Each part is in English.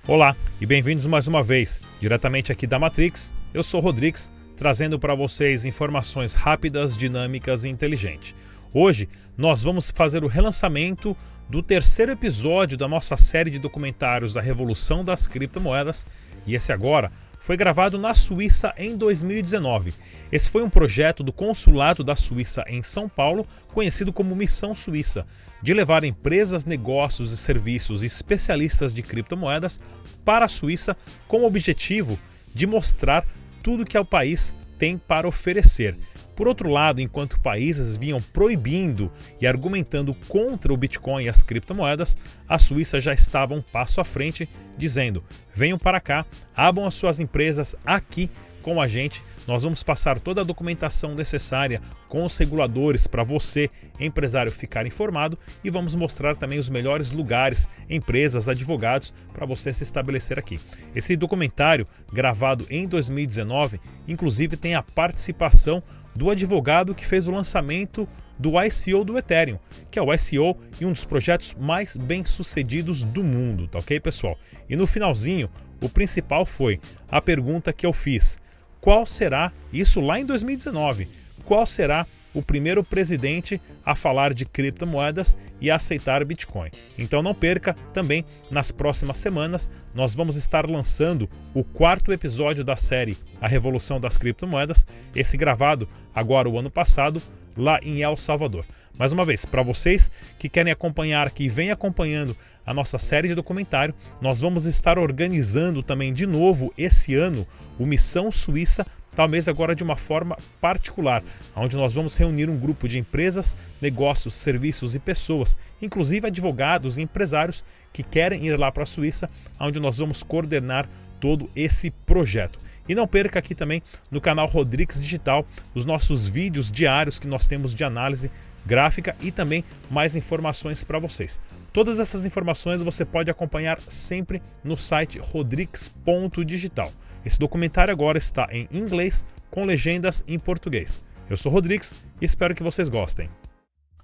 Olá e bem-vindos mais uma vez, diretamente aqui da Matrix. Eu sou Rodrigues, trazendo para vocês informações rápidas, dinâmicas e inteligentes. Hoje nós vamos fazer o relançamento do terceiro episódio da nossa série de documentários da Revolução das Criptomoedas, e esse agora foi gravado na Suíça em 2019. Esse foi um projeto do Consulado da Suíça em São Paulo, conhecido como Missão Suíça, de levar empresas, negócios e serviços especialistas de criptomoedas para a Suíça com o objetivo de mostrar tudo que o país tem para oferecer. Por outro lado, enquanto países vinham proibindo e argumentando contra o Bitcoin e as criptomoedas, a Suíça já estava um passo à frente, dizendo: venham para cá, abram as suas empresas aqui com a gente, nós vamos passar toda a documentação necessária com os reguladores para você, empresário, ficar informado, e vamos mostrar também os melhores lugares, empresas, advogados para você se estabelecer aqui. Esse documentário, gravado em 2019, inclusive tem a participação do advogado que fez o lançamento do ICO do Ethereum, que é o ICO e um dos projetos mais bem-sucedidos do mundo, tá ok, pessoal? E no finalzinho, o principal foi a pergunta que eu fiz: qual será, isso lá em 2019, qual será o primeiro presidente a falar de criptomoedas e a aceitar Bitcoin? Então não perca, também nas próximas semanas nós vamos estar lançando o quarto episódio da série A Revolução das Criptomoedas, esse gravado agora o ano passado, lá em El Salvador. Mais uma vez, para vocês que querem acompanhar, que vêm acompanhando a nossa série de documentário, nós vamos estar organizando também de novo esse ano o Missão Suíça, talvez agora de uma forma particular, onde nós vamos reunir um grupo de empresas, negócios, serviços e pessoas, inclusive advogados e empresários que querem ir lá para a Suíça, onde nós vamos coordenar todo esse projeto. E não perca aqui também no canal Rodrigues Digital os nossos vídeos diários que nós temos de análise gráfica e também mais informações para vocês. Todas essas informações você pode acompanhar sempre no site rodrigues.digital. Esse documentário agora está em inglês com legendas em português. Eu sou Rodrigues e espero que vocês gostem.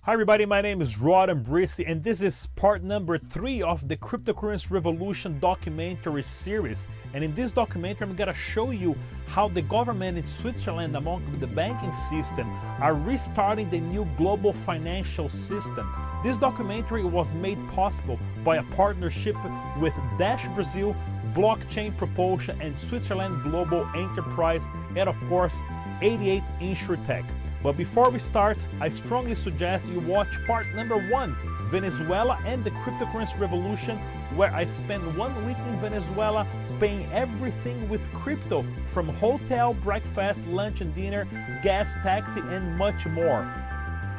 Hi everybody, my name is Rod Ambrisi and this is part number 3 of the Cryptocurrency Revolution documentary series. And in this documentary I'm gonna show you how the government in Switzerland, among the banking system, are restarting the new global financial system. This documentary was made possible by a partnership with Dash Brazil, Blockchain Propulsion and Switzerland Global Enterprise, and of course 88 InsurTech. But before we start, I strongly suggest you watch part number 1, Venezuela and the Cryptocurrency Revolution, where I spent 1 week in Venezuela paying everything with crypto, from hotel, breakfast, lunch and dinner, gas, taxi and much more.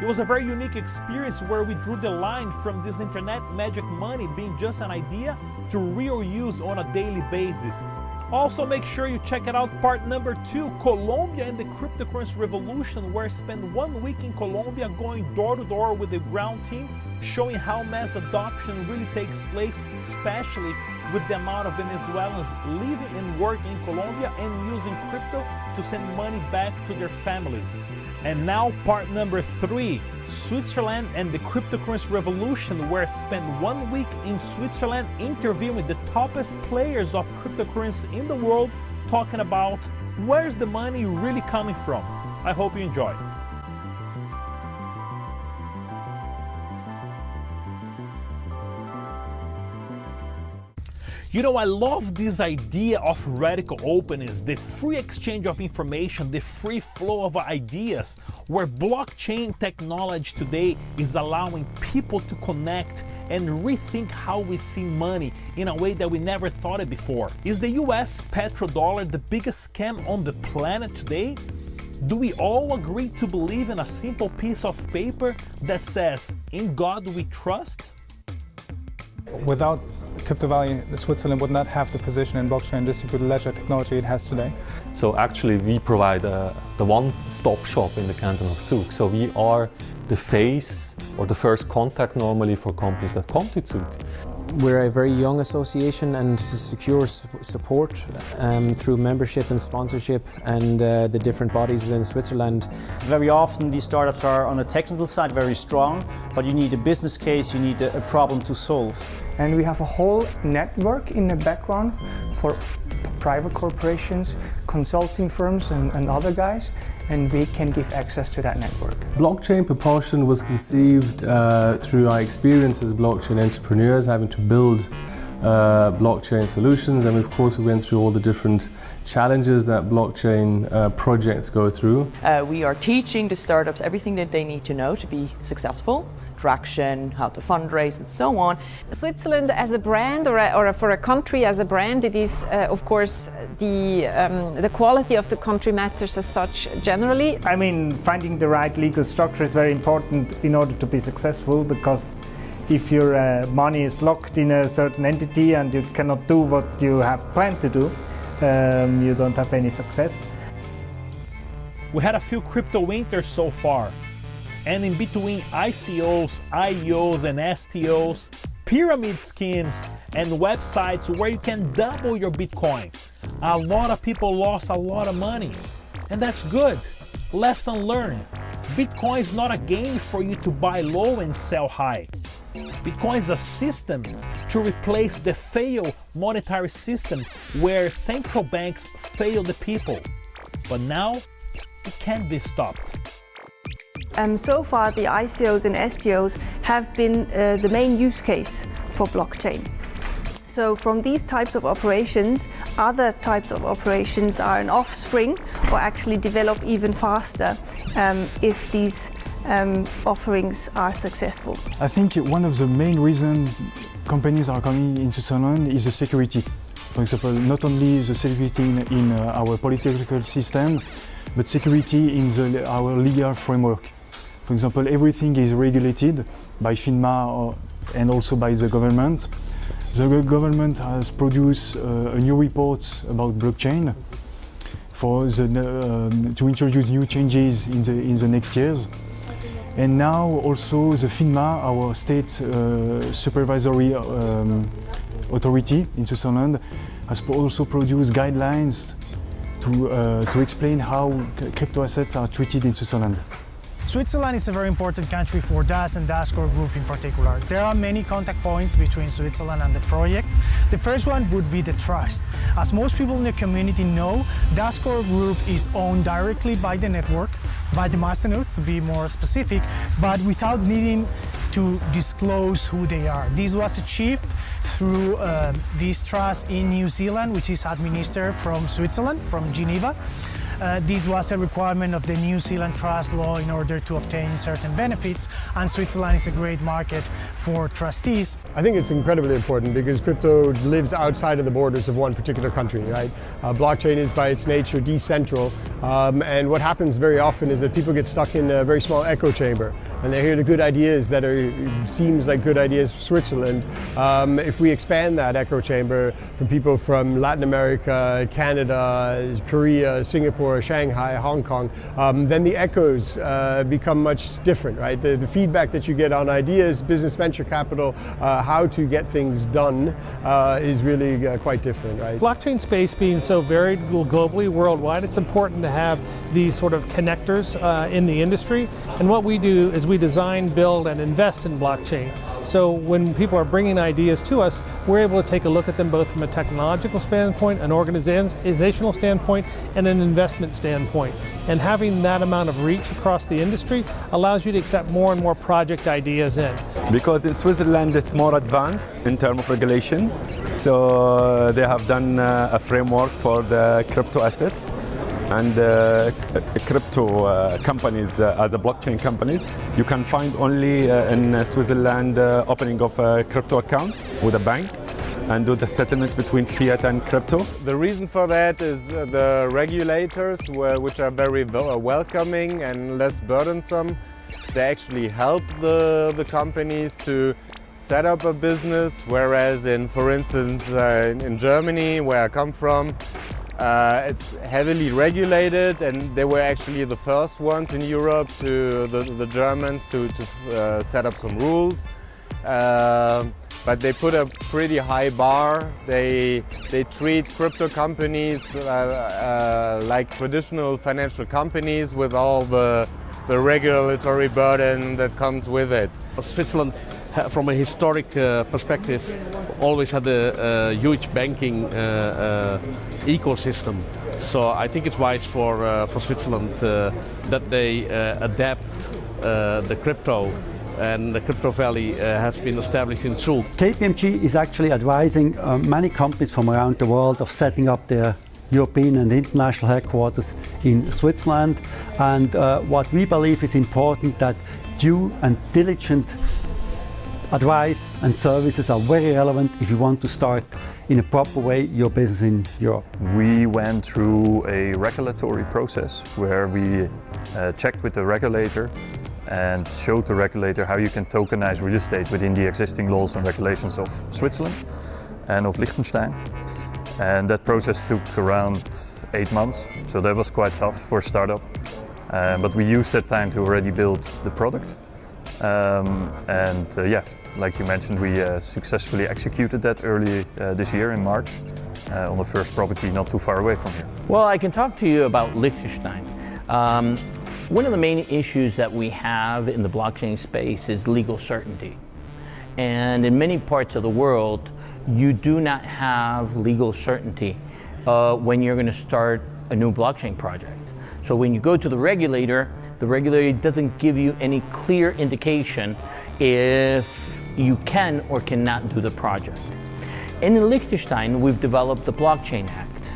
It was a very unique experience where we drew the line from this internet magic money being just an idea to real use on a daily basis. Also, make sure you check it out part number 2, Colombia and the Cryptocurrency Revolution, where I spent 1 week in Colombia going door to door with the ground team, showing how mass adoption really takes place, especially with the amount of Venezuelans living and working in Colombia and using crypto to send money back to their families. And now part number 3, Switzerland and the Cryptocurrency Revolution, where I spent 1 week in Switzerland interviewing the toppest players of cryptocurrency in the world, talking about where's the money really coming from. I hope you enjoy. You know, I love this idea of radical openness, the free exchange of information, the free flow of ideas, where blockchain technology today is allowing people to connect and rethink how we see money in a way that we never thought it before. Is the US petrodollar the biggest scam on the planet today? Do we all agree to believe in a simple piece of paper that says, "In God we trust"? Without CryptoValley, Switzerland would not have the position in blockchain distributed ledger technology it has today. So actually we provide the one-stop shop in the canton of Zug. So we are the face or the first contact normally for companies that come to Zug. We're a very young association and secure support through membership and sponsorship and the different bodies within Switzerland. Very often these startups are on the technical side very strong, but you need a business case, you need a problem to solve. And we have a whole network in the background for private corporations, consulting firms and other guys, and we can give access to that network. Blockchain Propulsion was conceived through our experience as blockchain entrepreneurs, having to build blockchain solutions, and of course we went through all the different challenges that blockchain projects go through. We are teaching the startups everything that they need to know to be successful. Traction, how to fundraise, and so on. Switzerland as a brand, or for a country as a brand, it is of course the quality of the country matters as such generally. I mean, finding the right legal structure is very important in order to be successful, because if your money is locked in a certain entity and you cannot do what you have planned to do, you don't have any success. We had a few crypto winters so far, and in between ICOs, IEOs and STOs, pyramid schemes and websites where you can double your Bitcoin, a lot of people lost a lot of money, and that's good. Lesson learned. Bitcoin is not a game for you to buy low and sell high. Bitcoin is a system to replace the failed monetary system where central banks fail the people. But now it can't be stopped. So far, the ICOs and STOs have been the main use case for blockchain. So from these types of operations, other types of operations are an offspring or actually develop even faster if these offerings are successful. I think one of the main reasons companies are coming into Switzerland is the security. For example, not only the security in our political system, but security in our legal framework. For example, everything is regulated by FINMA and also by the government. The government has produced a new report about blockchain to introduce new changes in the next years. And now also the FINMA, our state supervisory authority in Switzerland, has also produced guidelines to explain how crypto assets are treated in Switzerland. Switzerland is a very important country for DAS and DAS Core Group in particular. There are many contact points between Switzerland and the project. The first one would be the trust. As most people in the community know, DAS Core Group is owned directly by the network, by the masternodes to be more specific, but without needing to disclose who they are. This was achieved through this trust in New Zealand, which is administered from Switzerland, from Geneva. This was a requirement of the New Zealand trust law in order to obtain certain benefits, and Switzerland is a great market for trustees. I think it's incredibly important because crypto lives outside of the borders of one particular country, right? Blockchain is by its nature decentral, and what happens very often is that people get stuck in a very small echo chamber, and they hear the good ideas that seems like good ideas for Switzerland. If we expand that echo chamber from people from Latin America, Canada, Korea, Singapore, Shanghai, Hong Kong, then the echoes become much different, right? The feedback that you get on ideas, business venture capital, how to get things done is really quite different, right? Blockchain space being so varied globally, worldwide, it's important to have these sort of connectors in the industry. And what we do is we design, build, and invest in blockchain. So when people are bringing ideas to us, we're able to take a look at them both from a technological standpoint, an organizational standpoint, and an investment standpoint. And having that amount of reach across the industry allows you to accept more and more project ideas in. Because in Switzerland it's more advanced in terms of regulation. So they have done a framework for the crypto assets and crypto companies as a blockchain companies. You can find only in Switzerland opening of a crypto account with a bank and do the settlement between fiat and crypto. The reason for that is the regulators, which are very welcoming and less burdensome. They actually help the companies to set up a business, whereas for instance, in Germany, where I come from, it's heavily regulated, and they were actually the first ones in Europe the Germans to set up some rules. But they put a pretty high bar. They treat crypto companies like traditional financial companies with all the regulatory burden that comes with it. Switzerland from a historic perspective, always had a huge banking ecosystem. So I think it's wise for Switzerland that they adapt the crypto, and the CryptoValley has been established in Zug. KPMG is actually advising many companies from around the world of setting up their European and international headquarters in Switzerland, and what we believe is important, that due and diligent advice and services are very relevant if you want to start in a proper way your business in Europe. We went through a regulatory process where we checked with the regulator and showed the regulator how you can tokenize real estate within the existing laws and regulations of Switzerland and of Liechtenstein. And that process took around 8 months, so that was quite tough for a startup. But we used that time to already build the product. Yeah, like you mentioned, we successfully executed that early this year in March on the first property not too far away from here. Well, I can talk to you about Liechtenstein. One of the main issues that we have in the blockchain space is legal certainty. And in many parts of the world, you do not have legal certainty when you're going to start a new blockchain project. So when you go to the regulator doesn't give you any clear indication if you can or cannot do the project. And in Liechtenstein, we've developed the Blockchain Act.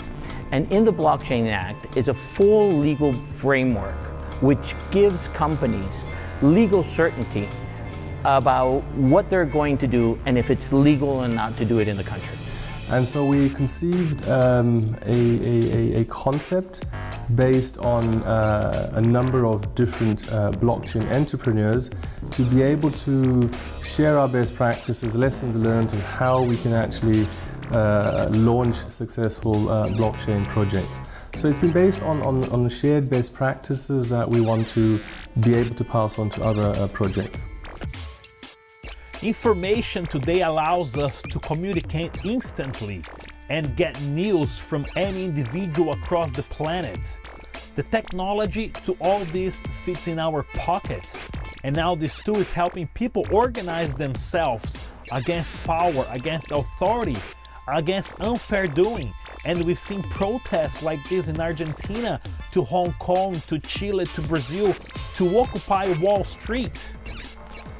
And in the Blockchain Act is a full legal framework which gives companies legal certainty about what they're going to do and if it's legal or not to do it in the country. And so we conceived a concept based on a number of different blockchain entrepreneurs to be able to share our best practices, lessons learned, and how we can actually launch successful blockchain projects. So it's been based on shared best practices that we want to be able to pass on to other projects. Information today allows us to communicate instantly and get news from any individual across the planet. The technology to all this fits in our pockets, and now this tool is helping people organize themselves against power, against authority, against unfair doing. And we've seen protests like this in Argentina, to Hong Kong, to Chile, to Brazil, to occupy Wall Street.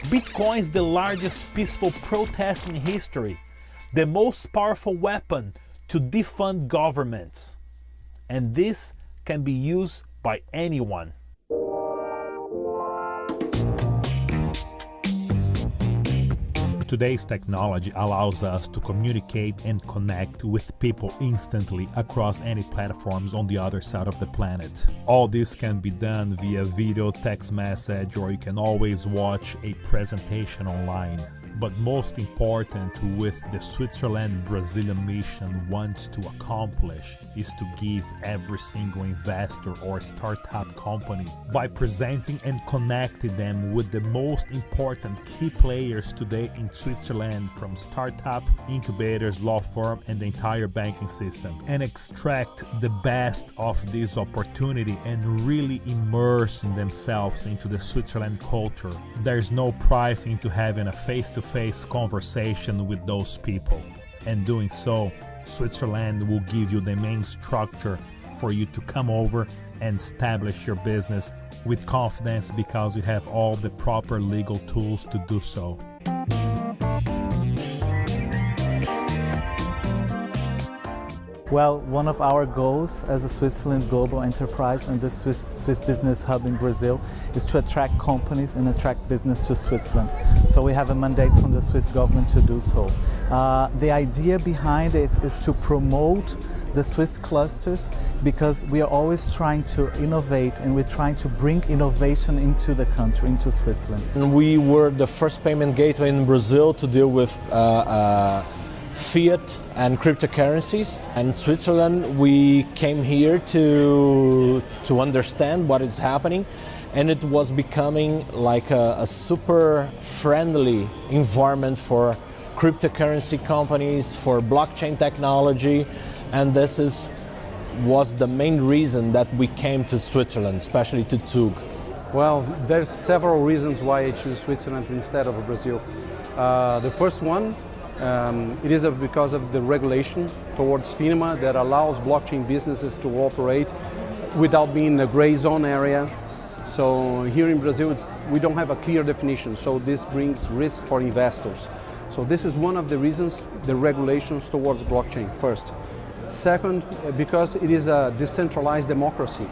Bitcoin is the largest peaceful protest in history, the most powerful weapon to defund governments. And this can be used by anyone. Today's technology allows us to communicate and connect with people instantly across any platforms on the other side of the planet. All this can be done via video, text message, or you can always watch a presentation online. But most important, with the Switzerland-Brazilian mission wants to accomplish is to give every single investor or startup company by presenting and connecting them with the most important key players today in Switzerland, from startup, incubators, law firm, and the entire banking system, and extract the best of this opportunity and really immerse themselves into the Switzerland culture. There's no price into having a face-to-face conversation with those people, and doing so, Switzerland will give you the main structure for you to come over and establish your business with confidence, because you have all the proper legal tools to do so. Well, one of our goals as a Switzerland global enterprise and the Swiss Business Hub in Brazil is to attract companies and attract business to Switzerland. So we have a mandate from the Swiss government to do so. The idea behind it is to promote the Swiss clusters, because we are always trying to innovate and we're trying to bring innovation into the country, into Switzerland. And we were the first payment gateway in Brazil to deal with fiat and cryptocurrencies. And in Switzerland, we came here to understand what is happening, and it was becoming like a super friendly environment for cryptocurrency companies, for blockchain technology, and this was the main reason that we came to Switzerland, especially to Zug. Well, there's several reasons why I choose Switzerland instead of Brazil. The first one, it is because of the regulation towards FINMA that allows blockchain businesses to operate without being in a gray zone area. So here in Brazil, we don't have a clear definition, so this brings risk for investors. So this is one of the reasons, the regulations towards blockchain, first. Second, because it is a decentralized democracy.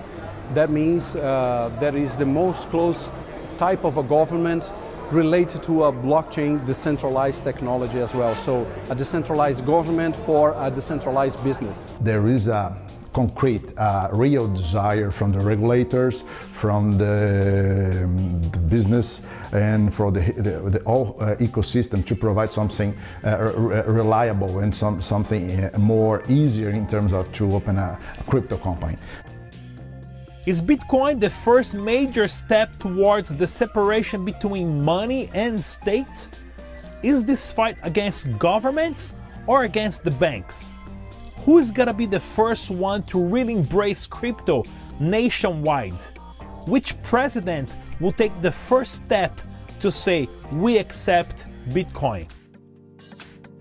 That means that is the most close type of a government related to a blockchain decentralized technology as well. So a decentralized government for a decentralized business. There is a concrete, real desire from the regulators, from the business, and for the whole ecosystem to provide something reliable and something more easier in terms of to open a crypto company. Is Bitcoin the first major step towards the separation between money and state? Is this fight against governments or against the banks? Who is gonna be the first one to really embrace crypto nationwide? Which president will take the first step to say, we accept Bitcoin?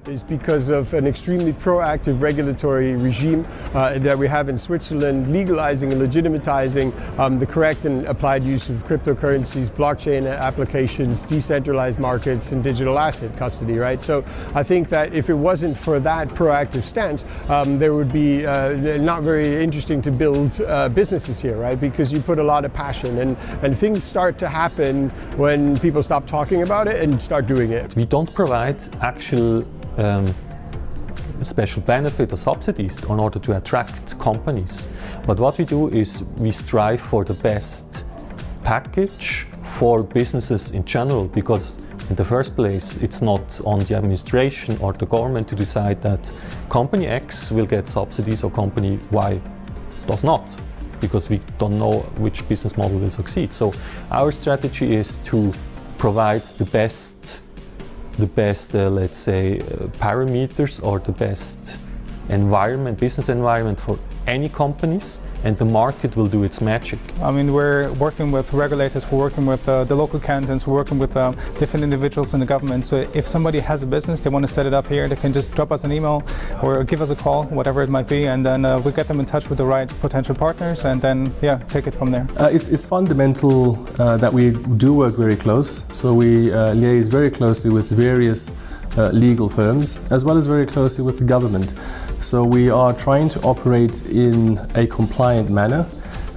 Is because of an extremely proactive regulatory regime that we have in Switzerland, legalizing and legitimatizing the correct and applied use of cryptocurrencies, blockchain applications, decentralized markets, and digital asset custody, right? So I think that if it wasn't for that proactive stance, there would be not very interesting to build businesses here, right? Because you put a lot of passion and things start to happen when people stop talking about it and start doing it. We don't provide actual special benefit or subsidies in order to attract companies. But what we do is we strive for the best package for businesses in general, because in the first place it's not on the administration or the government to decide that company X will get subsidies or company Y does not, because we don't know which business model will succeed. So our strategy is to provide the best let's say, parameters or the best environment, business environment for any companies, and the market will do its magic. I mean, we're working with regulators, we're working with the local cantons, we're working with different individuals in the government. So if somebody has a business, they want to set it up here, they can just drop us an email or give us a call, whatever it might be, and then we get them in touch with the right potential partners, and then, yeah, take it from there. It's fundamental that we do work very close. So we liaise very closely with various legal firms, as well as very closely with the government. So we are trying to operate in a compliant manner,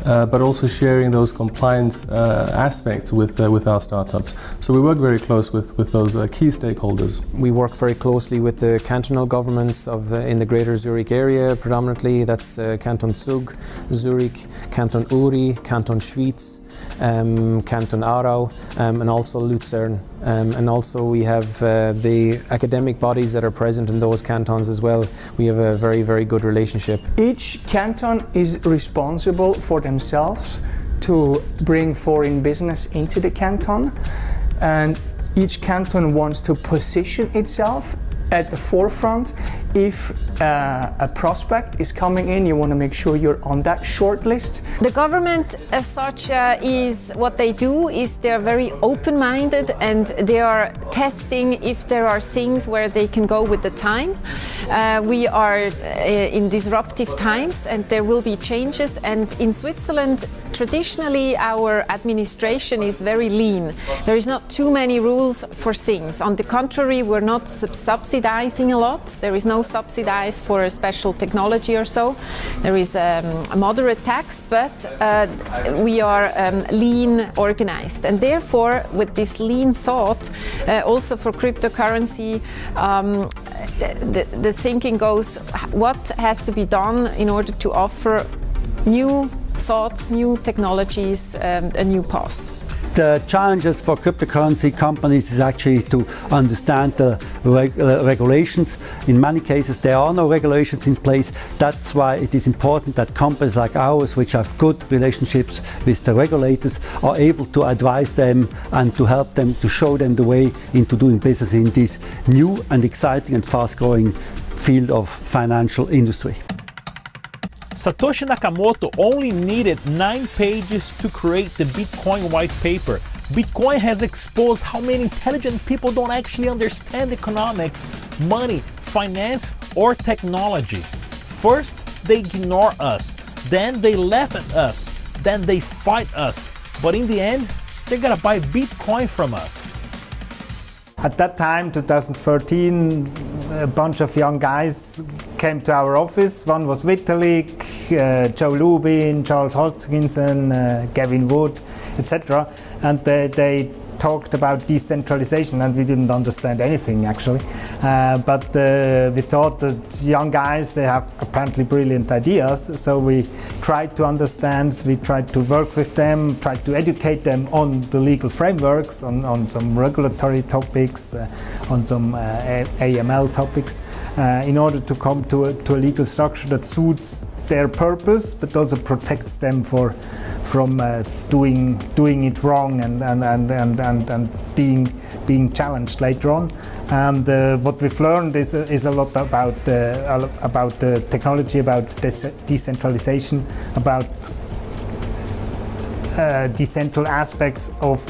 but also sharing those compliance aspects with our startups. So we work very close with those key stakeholders. We work very closely with the cantonal governments in the greater Zurich area predominantly. That's Canton Zug, Zurich, Canton Uri, Canton Schwyz, Canton Aarau, and also Luzern. And also we have the academic bodies that are present in those cantons as well. We have a very, very good relationship. Each canton is responsible for themselves to bring foreign business into the canton, and each canton wants to position itself at the forefront. If a prospect is coming in, you want to make sure you're on that short list. The government as such is what they do is they're very open-minded, and they are testing if there are things where they can go with the time. We are in disruptive times, and there will be changes, and in Switzerland traditionally our administration is very lean. There is not too many rules for things. On the contrary, we're not subsidizing a lot. There is no subsidize for a special technology or so. There is a moderate tax, but we are lean organized, and therefore with this lean thought also for cryptocurrency, the thinking goes, what has to be done in order to offer new thoughts, new technologies, a new path. The challenges for cryptocurrency companies is actually to understand the regulations. In many cases there are no regulations in place. That's why it is important that companies like ours, which have good relationships with the regulators, are able to advise them and to help them, to show them the way into doing business in this new and exciting and fast-growing field of financial industry. Satoshi Nakamoto only needed 9 pages to create the Bitcoin white paper, Bitcoin has exposed how many intelligent people don't actually understand economics, money, finance, or technology. First, they ignore us, then they laugh at us, then they fight us, but in the end, they're gonna buy Bitcoin from us. At that time, 2013, a bunch of young guys came to our office. One was Vitalik, Joe Lubin, Charles Hoskinson, Gavin Wood, etc. And they talked about decentralization, and we didn't understand anything actually. But we thought that young guys, they have apparently brilliant ideas, so we tried to understand, we tried to work with them, tried to educate them on the legal frameworks, on some regulatory topics, on some AML topics, in order to come to a legal structure that suits their purpose, but also protects them from doing it wrong and being challenged later on. And what we've learned is a lot about the technology, about decentralization, about decentral aspects of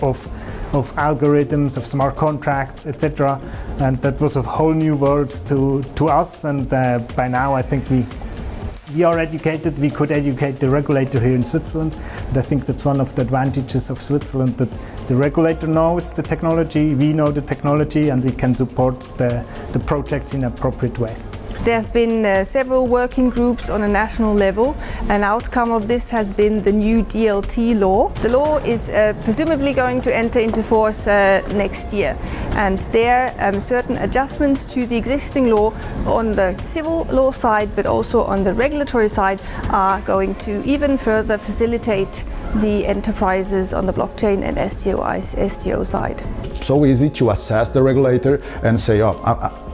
algorithms, of smart contracts, etc. And that was a whole new world to us. And by now, I think we are educated. We could educate the regulator here in Switzerland. And I think that's one of the advantages of Switzerland, that the regulator knows the technology, we know the technology, and we can support the projects in appropriate ways. There have been several working groups on a national level. An outcome of this has been the new DLT law. The law is presumably going to enter into force next year, and there certain adjustments to the existing law on the civil law side, but also on the regulatory side, are going to even further facilitate the enterprises on the blockchain and STO side. So easy to assess the regulator and say, oh,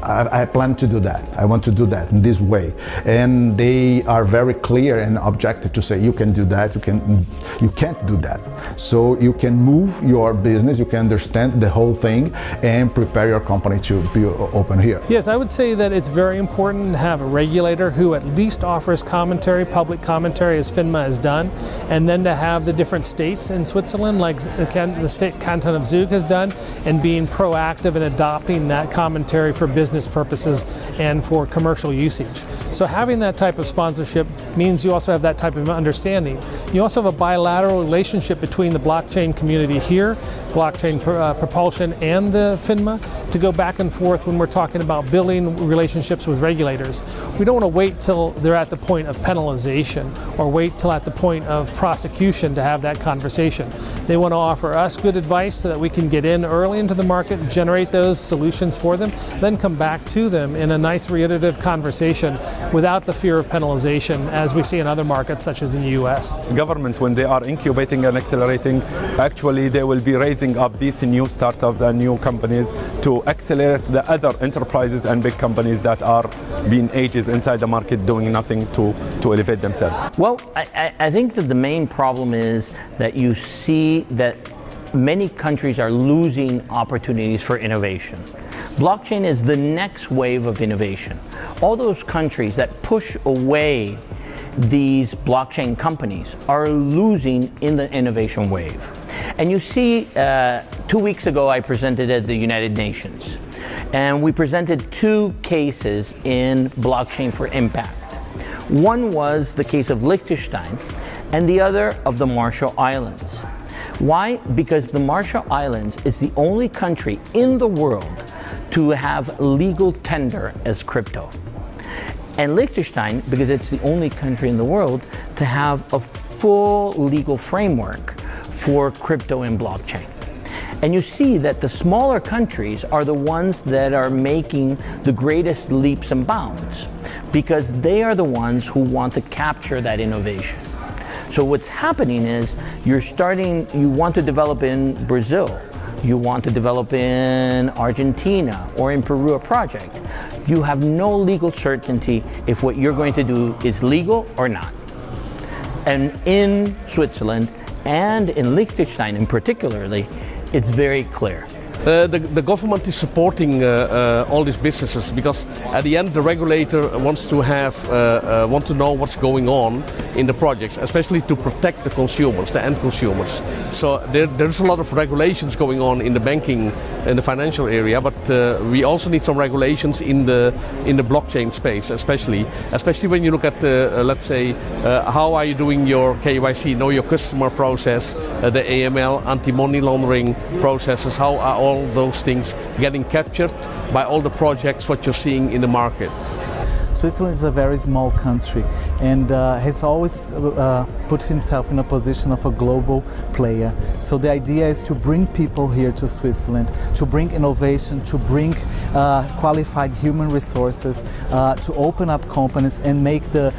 I plan to do that. I want to do that in this way. And they are very clear and objective to say, you can do that, you can't do that. So you can move your business, you can understand the whole thing and prepare your company to be open here. Yes, I would say that it's very important to have a regulator who at least offers commentary, public commentary, as FINMA has done, and then to have the different states in Switzerland, like the state canton of Zug has done, and being proactive in adopting that commentary for business purposes and for commercial usage. So having that type of sponsorship means you also have that type of understanding. You also have a bilateral relationship between the blockchain community here, blockchain propulsion, and the FINMA to go back and forth when we're talking about building relationships with regulators. We don't want to wait till they're at the point of penalization or wait till at the point of prosecution to have that conversation. They want to offer us good advice so that we can get in early into the market, generate those solutions for them, then come back to them in a nice reiterative conversation without the fear of penalization, as we see in other markets such as in the US. Government, when they are incubating and accelerating, actually they will be raising up these new startups and new companies to accelerate the other enterprises and big companies that are being ages inside the market doing nothing to elevate themselves. Well, I think that the main problem is that you see that many countries are losing opportunities for innovation. Blockchain is the next wave of innovation. All those countries that push away these blockchain companies are losing in the innovation wave. And you see, 2 weeks ago I presented at the United Nations, and we presented two cases in blockchain for impact. One was the case of Liechtenstein, and the other of the Marshall Islands. Why? Because the Marshall Islands is the only country in the world to have legal tender as crypto. And Liechtenstein, because it's the only country in the world to have a full legal framework for crypto and blockchain. And you see that the smaller countries are the ones that are making the greatest leaps and bounds, because they are the ones who want to capture that innovation. So what's happening is you want to develop in Brazil, you want to develop in Argentina or in Peru a project. You have no legal certainty if what you're going to do is legal or not. And in Switzerland and in Liechtenstein in particularly, it's very clear. The government is supporting all these businesses because at the end the regulator wants to want to know what's going on in the projects, especially to protect the consumers, the end consumers. So there's a lot of regulations going on in the banking and the financial area, but we also need some regulations in the blockchain space, especially when you look at let's say how are you doing your KYC, know your customer process, the AML, anti-money laundering processes, how are all those things getting captured by all the projects what you're seeing in the market. Switzerland is a very small country and has always put himself in a position of a global player. So the idea is to bring people here to Switzerland, to bring innovation, to bring qualified human resources, to open up companies and make the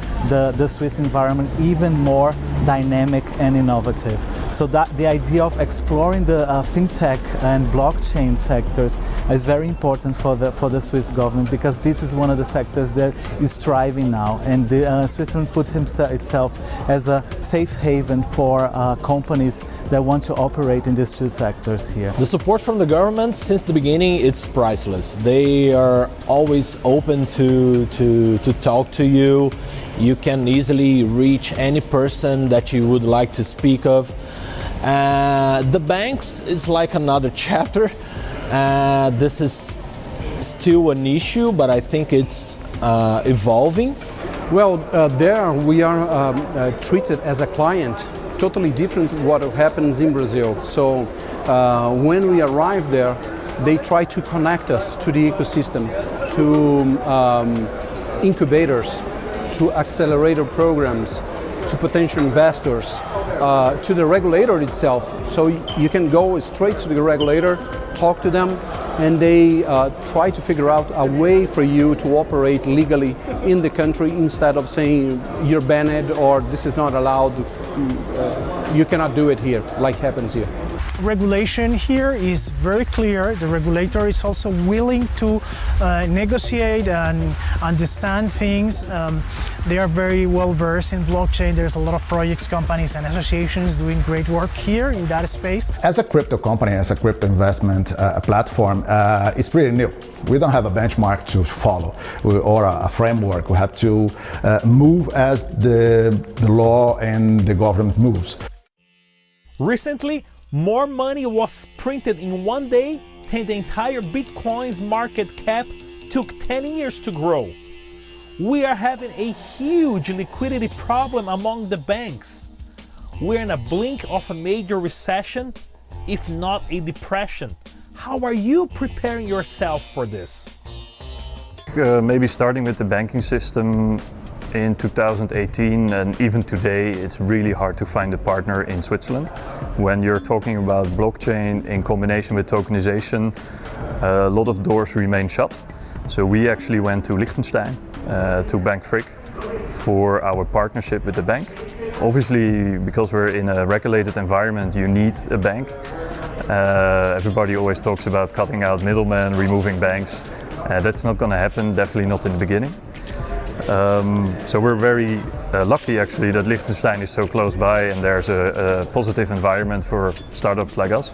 Swiss environment even more dynamic and innovative. So that the idea of exploring the fintech and blockchain sectors is very important for the Swiss government, because this is one of the sectors that is thriving now, and Switzerland put itself as a safe haven for companies that want to operate in these two sectors here. The support from the government since the beginning, it's priceless. They are always open to talk to you. You can easily reach any person that you would like to speak of. The banks is like another chapter. This is still an issue, but I think it's evolving. Well, there we are treated as a client, totally different what happens in Brazil. So when we arrive there, they try to connect us to the ecosystem, to incubators, to accelerator programs, to potential investors, to the regulator itself. So you can go straight to the regulator, talk to them, and they try to figure out a way for you to operate legally in the country, instead of saying you're banned or this is not allowed, you cannot do it here, like happens here. Regulation here is very clear. The regulator is also willing to negotiate and understand things. They are very well versed in blockchain. There's a lot of projects, companies and associations doing great work here in that space. As a crypto company, as a crypto investment platform, it's pretty new. We don't have a benchmark to follow or a framework. We have to move as the law and the government moves. Recently, more money was printed in one day than the entire Bitcoin's market cap took 10 years to grow. We are having a huge liquidity problem among the banks. We're in a blink of a major recession, if not a depression. How are you preparing yourself for this? Maybe starting with the banking system. In 2018 and even today, it's really hard to find a partner in Switzerland. When you're talking about blockchain in combination with tokenization, a lot of doors remain shut. So we actually went to Liechtenstein, to Bank Frick, for our partnership with the bank. Obviously, because we're in a regulated environment, you need a bank. Everybody always talks about cutting out middlemen, removing banks. That's not going to happen, definitely not in the beginning. So we're very lucky actually that Liechtenstein is so close by and there's a positive environment for startups like us.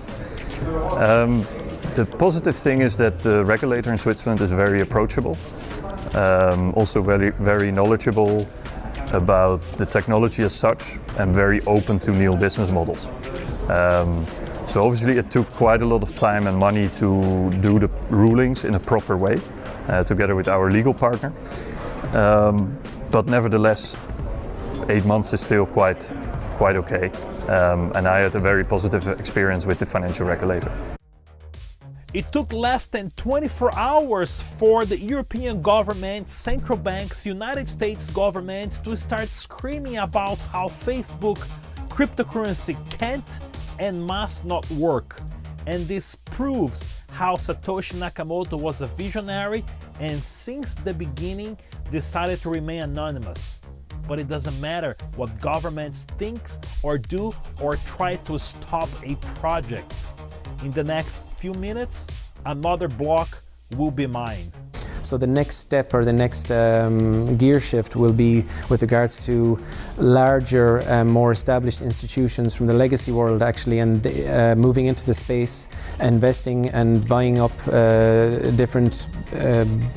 The positive thing is that the regulator in Switzerland is very approachable, also very knowledgeable about the technology as such, and very open to new business models. So obviously it took quite a lot of time and money to do the rulings in a proper way, together with our legal partner. But nevertheless, 8 months is still quite okay, and I had a very positive experience with the financial regulator. It took less than 24 hours for the European government, central banks, United States government to start screaming about how Facebook cryptocurrency can't and must not work. And this proves how Satoshi Nakamoto was a visionary and since the beginning decided to remain anonymous. But it doesn't matter what governments think or do or try to stop a project. In the next few minutes, another block will be mined. So the next step or the next gear shift will be with regards to larger, more established institutions from the legacy world actually, and moving into the space, investing and buying up different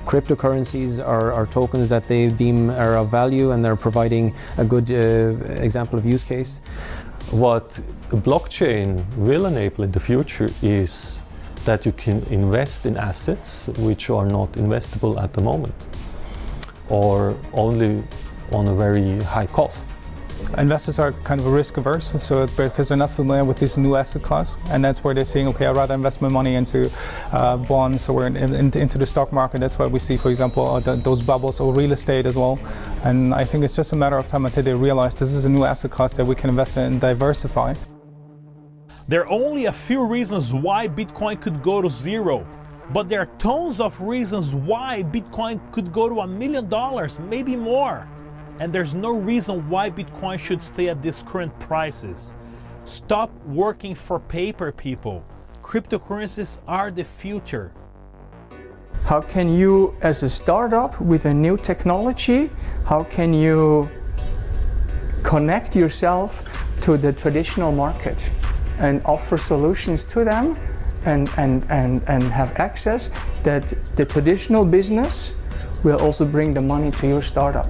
cryptocurrencies or tokens that they deem are of value, and they're providing a good example of use case. What the blockchain will enable in the future is that you can invest in assets which are not investable at the moment, or only on a very high cost. Investors are kind of risk averse, so because they're not familiar with this new asset class, and that's where they're saying, okay, I'd rather invest my money into bonds or into the stock market. That's why we see, for example, those bubbles, or real estate as well. And I think it's just a matter of time until they realize this is a new asset class that we can invest in and diversify. There are only a few reasons why Bitcoin could go to zero, but there are tons of reasons why Bitcoin could go to $1 million, maybe more. And there's no reason why Bitcoin should stay at these current prices. Stop working for paper, people. Cryptocurrencies are the future. How can you, as a startup with a new technology, how can you connect yourself to the traditional market and offer solutions to them and have access that the traditional business will also bring the money to your startup?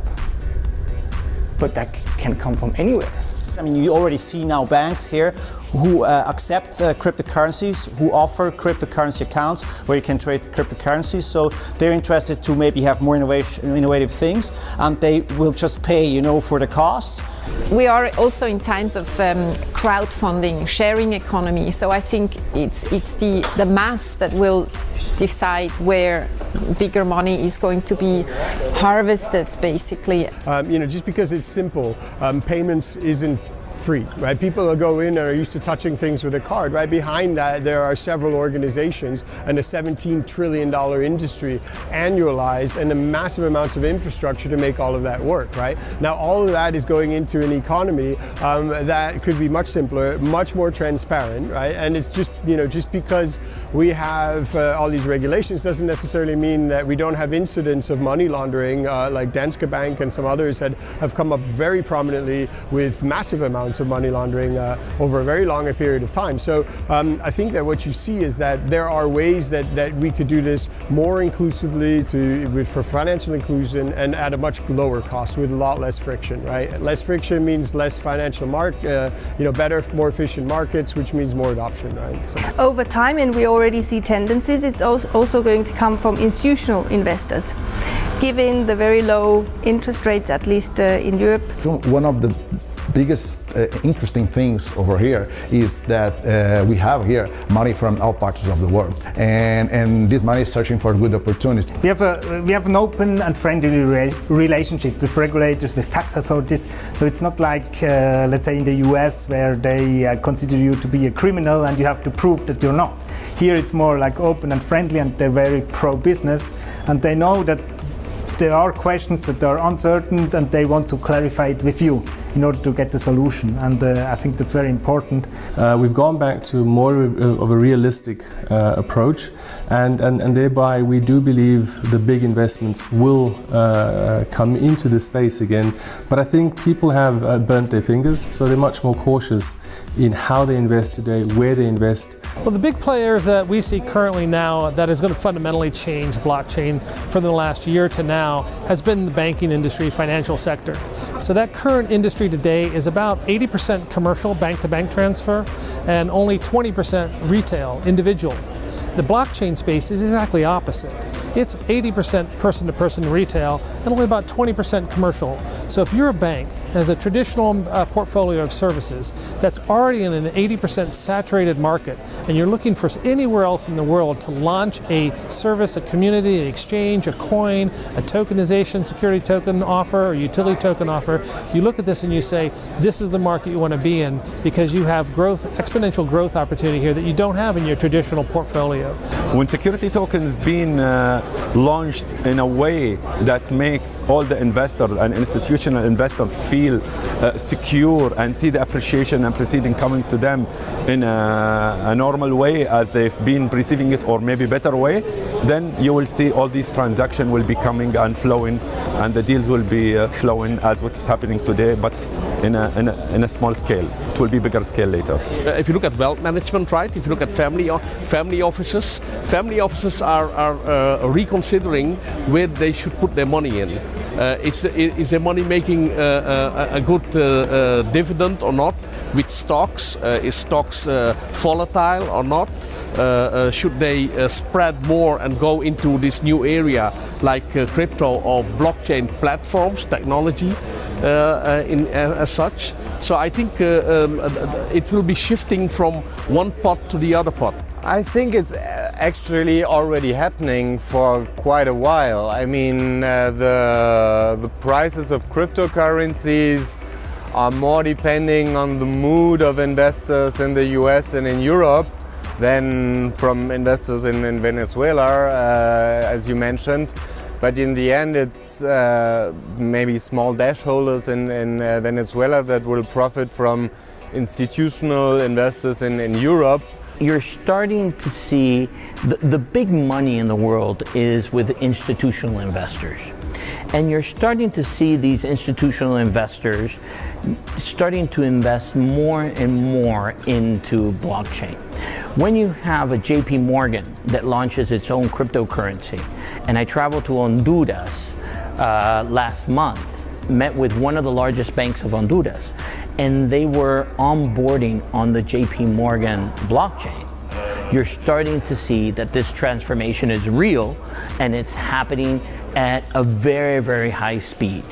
But that can come from anywhere. I mean, you already see now banks here who accept cryptocurrencies, who offer cryptocurrency accounts where you can trade cryptocurrencies. So they're interested to maybe have more innovative things, and they will just pay, you know, for the costs. We are also in times of crowdfunding, sharing economy. So I think it's the mass that will decide where bigger money is going to be harvested, basically. You know, just because it's simple, payments isn't free, right? People will go in and are used to touching things with a card. Right behind that, there are several organizations and a $17 trillion industry annualized, and the massive amounts of infrastructure to make all of that work, right? Now, all of that is going into an economy that could be much simpler, much more transparent, right? And it's just, you know, just because we have all these regulations doesn't necessarily mean that we don't have incidents of money laundering, like Danske Bank and some others that have come up very prominently with massive amounts of money laundering over a very long period of time. So I think that what you see is that there are ways that we could do this more inclusively for financial inclusion and at a much lower cost with a lot less friction, right? Less friction means less financial better, more efficient markets, which means more adoption, right? So. Over time, and we already see tendencies, it's also going to come from institutional investors. Given the very low interest rates, at least in Europe. One of the biggest interesting things over here is that we have here money from all parts of the world, and this money is searching for good opportunity. We have an open and friendly relationship with regulators, with tax authorities. So it's not like let's say in the US where they consider you to be a criminal and you have to prove that you're not. Here it's more like open and friendly, and they're very pro-business, and they know that there are questions that are uncertain and they want to clarify it with you in order to get the solution, and I think that's very important. We've gone back to more of a realistic approach, and thereby we do believe the big investments will come into the space again, but I think people have burnt their fingers, so they're much more cautious in how they invest today, where they invest. Well, the big players that we see currently now that is going to fundamentally change blockchain from the last year to now has been the banking industry, financial sector. So that current industry today is about 80% commercial, bank-to-bank transfer, and only 20% retail, individual. The blockchain space is exactly opposite. It's 80% person-to-person retail and only about 20% commercial. So if you're a bank, has a traditional portfolio of services that's already in an 80% saturated market, and you're looking for anywhere else in the world to launch a service, a community, an exchange, a coin, a tokenization, security token offer, or utility token offer, you look at this and you say, this is the market you want to be in because you have growth, exponential growth opportunity here that you don't have in your traditional portfolio. When security tokens being launched in a way that makes all the investors and institutional investors feel deal secure and see the appreciation and proceeding coming to them in a normal way as they've been receiving it, or maybe better way, then you will see all these transactions will be coming and flowing, and the deals will be flowing as what's happening today, but in a small scale. It will be bigger scale later. If you look at wealth management, right? If you look at family offices are reconsidering where they should put their money in. Is their money making a good dividend or not? With stocks, is stocks volatile or not? Should they spread more and go into this new area like crypto or blockchain platforms, technology as such? So I think it will be shifting from one pot to the other pot. I think it's actually already happening for quite a while. I mean, the prices of cryptocurrencies are more depending on the mood of investors in the US and in Europe than from investors in Venezuela, as you mentioned. But in the end, it's maybe small dash holders in Venezuela that will profit from institutional investors in Europe. You're starting to see the big money in the world is with institutional investors. And you're starting to see these institutional investors starting to invest more and more into blockchain. When you have a JP Morgan that launches its own cryptocurrency, and I traveled to Honduras last month, met with one of the largest banks of Honduras, and they were onboarding on the JP Morgan blockchain. You're starting to see that this transformation is real and it's happening at a very, very high speed.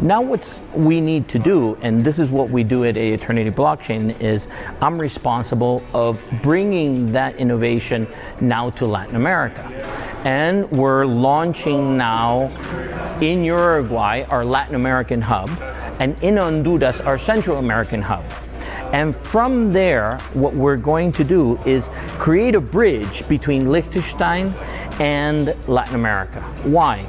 Now what we need to do, and this is what we do at Eternity Blockchain, is I'm responsible of bringing that innovation now to Latin America. And we're launching now in Uruguay our Latin American hub, and in Honduras our Central American hub. And from there, what we're going to do is create a bridge between Liechtenstein and Latin America. Why?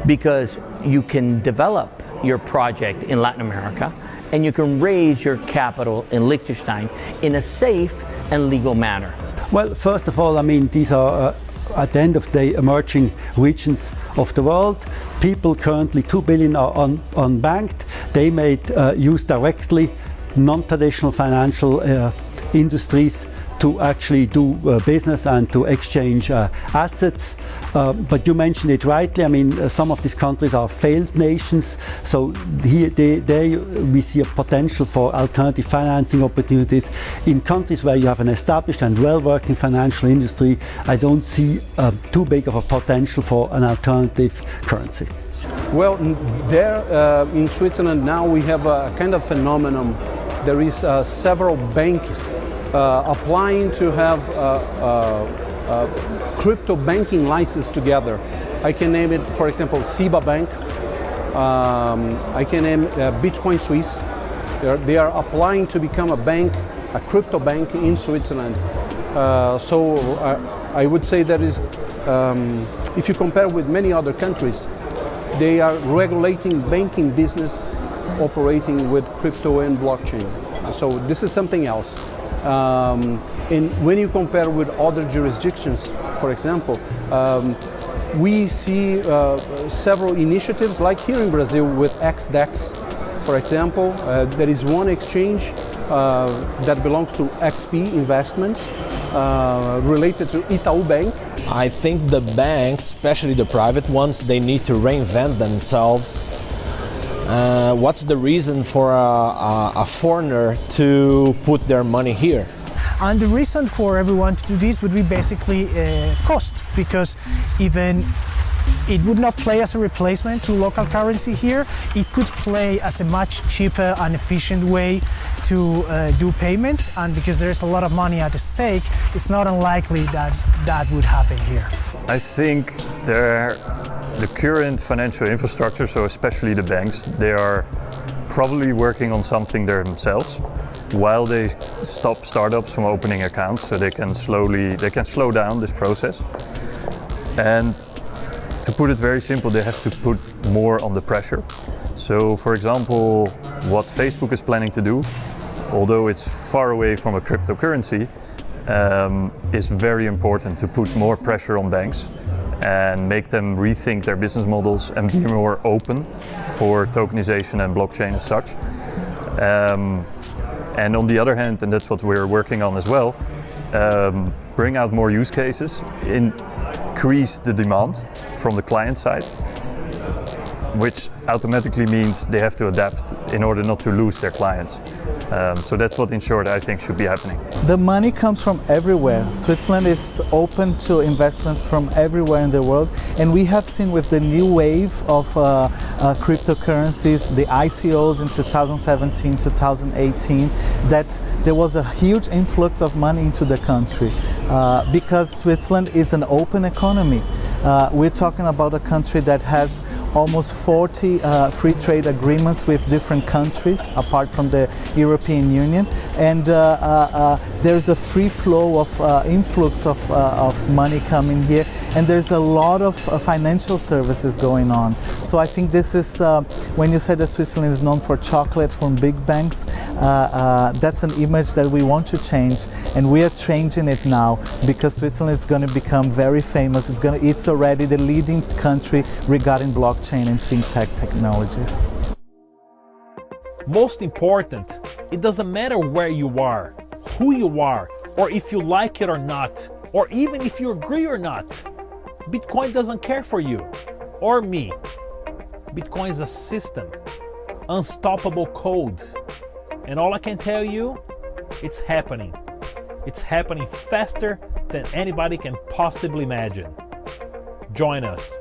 Because you can develop your project in Latin America and you can raise your capital in Liechtenstein in a safe and legal manner. Well, first of all, I mean, these are at the end of the day emerging regions of the world. People currently 2 billion are unbanked. They may use directly non-traditional financial industries to actually do business and to exchange assets. But you mentioned it rightly. I mean, some of these countries are failed nations. So here, there we see a potential for alternative financing opportunities. In countries where you have an established and well-working financial industry, I don't see too big of a potential for an alternative currency. Well, there in Switzerland now we have a kind of phenomenon. There is several banks applying to have crypto banking license together. I can name it, for example, SIBA Bank. I can name Bitcoin Suisse. They are applying to become a bank, a crypto bank in Switzerland. So I would say that is, if you compare with many other countries, they are regulating banking business operating with crypto and blockchain. So this is something else. And when you compare with other jurisdictions, for example, we see several initiatives like here in Brazil with XDEX, for example. There is one exchange that belongs to XP Investments related to Itaú Bank. I think the banks, especially the private ones, they need to reinvent themselves. What's the reason for a foreigner to put their money here? And the reason for everyone to do this would be basically cost, because even it would not play as a replacement to local currency here. It could play as a much cheaper and efficient way to do payments, and because there's a lot of money at stake, it's not unlikely that that would happen here. I think the current financial infrastructure, so especially the banks, they are probably working on something themselves while they stop startups from opening accounts, so they can slow down this process. And to put it very simple, they have to put more on the pressure. So, for example, what Facebook is planning to do, although it's far away from a cryptocurrency, is very important to put more pressure on banks and make them rethink their business models and be more open for tokenization and blockchain as such. And on the other hand, and that's what we're working on as well, bring out more use cases, increase the demand from the client side, which automatically means they have to adapt in order not to lose their clients. So that's what, in short, I think should be happening. The money comes from everywhere. Switzerland is open to investments from everywhere in the world, and we have seen with the new wave of cryptocurrencies, the ICOs in 2017, 2018, that there was a huge influx of money into the country because Switzerland is an open economy. We're talking about a country that has almost 40 free trade agreements with different countries apart from the European Union, and there's a free flow of influx of money coming here, and there's a lot of financial services going on. So I think this is, when you said that Switzerland is known for chocolate from big banks, that's an image that we want to change, and we are changing it now because Switzerland is going to become very famous. It's already the leading country regarding blockchain and fintech technologies. Most important, it doesn't matter where you are, who you are, or if you like it or not, or even if you agree or not. Bitcoin doesn't care for you or me. Bitcoin is a system, unstoppable code. And all I can tell you, it's happening. It's happening faster than anybody can possibly imagine. Join us.